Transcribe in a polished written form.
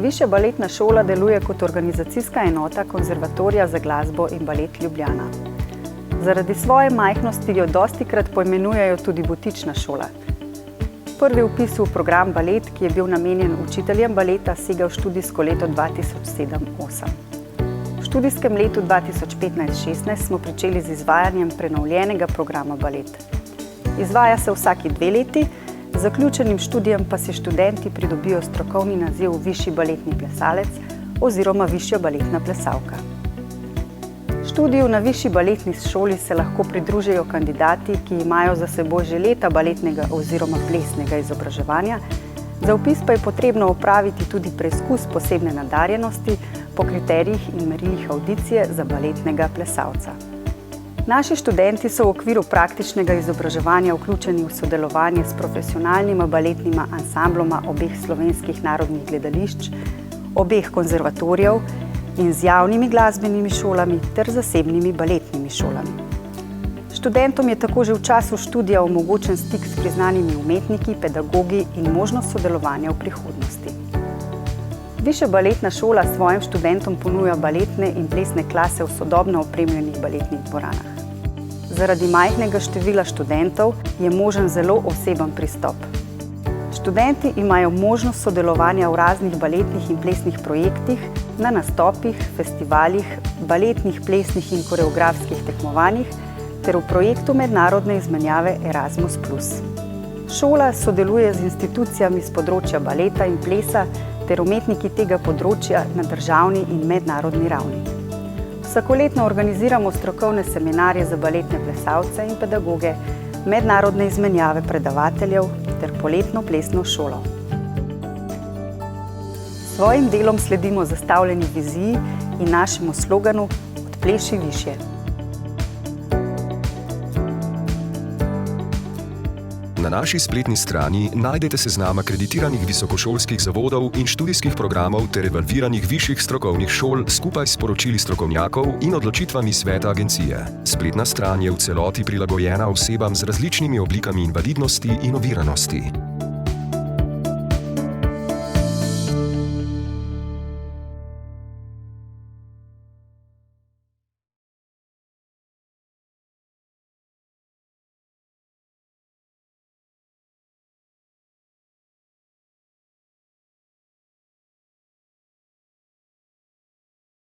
Višja baletna šola deluje kot organizacijska enota Konzervatorija za glasbo in balet Ljubljana. Zaradi svoje majhnosti jo dostikrat poimenujejo tudi butična šola. Prvi vpis v program balet, ki je bil namenjen učiteljem baleta, sega v študijsko leto 2007-2008. V študijskem letu 2015-2016 smo pričeli z izvajanjem prenovljenega programa balet. Izvaja se vsaki 2 leti, z zaključenim študijem pa si študenti pridobijo strokovni naziv višji baletni plesalec oziroma višja baletna plesalka. Študiju na višji baletni šoli se lahko pridružijo kandidati, ki imajo za seboj že leta baletnega oziroma plesnega izobraževanja, za vpis pa je potrebno opraviti tudi preizkus posebne nadarjenosti po kriterijih in merilih avdicije za baletnega plesalca. Naši študenti so v okviru praktičnega izobraževanja vključeni v sodelovanje s profesionalnima baletnima ansambloma obeh slovenskih narodnih gledališč, obeh konzervatorijev in z javnimi glasbenimi šolami ter zasebnimi baletnimi šolami. Študentom je tako že v času študija omogočen stik s priznanimi umetniki, pedagogi in možnost sodelovanja v prihodnosti. Višja baletna šola svojim študentom ponuja baletne in plesne klase v sodobno opremljenih baletnih dvoranah. Zaradi majhnega števila študentov je možen zelo oseben pristop. Študenti imajo možnost sodelovanja v raznih baletnih in plesnih projektih, na nastopih, festivalih, baletnih, plesnih in koreografskih tekmovanjih ter v projektu mednarodne izmenjave Erasmus+. Šola sodeluje z institucijami z področja baleta in plesa ter umetniki tega področja na državni in mednarodni ravni. Vsakoletno organiziramo strokovne seminarje za baletne plesalce in pedagoge, mednarodne izmenjave predavateljev ter poletno plesno šolo. S svojim delom sledimo zastavljeni viziji in našemu sloganu Odpleši višje. Na naši spletni strani najdete seznam akreditiranih visokošolskih zavodov in študijskih programov ter evalviranih višjih strokovnih šol skupaj s poročili strokovnjakov in odločitvami sveta agencije. Spletna stran je v celoti prilagojena osebam z različnimi oblikami invalidnosti in oviranosti.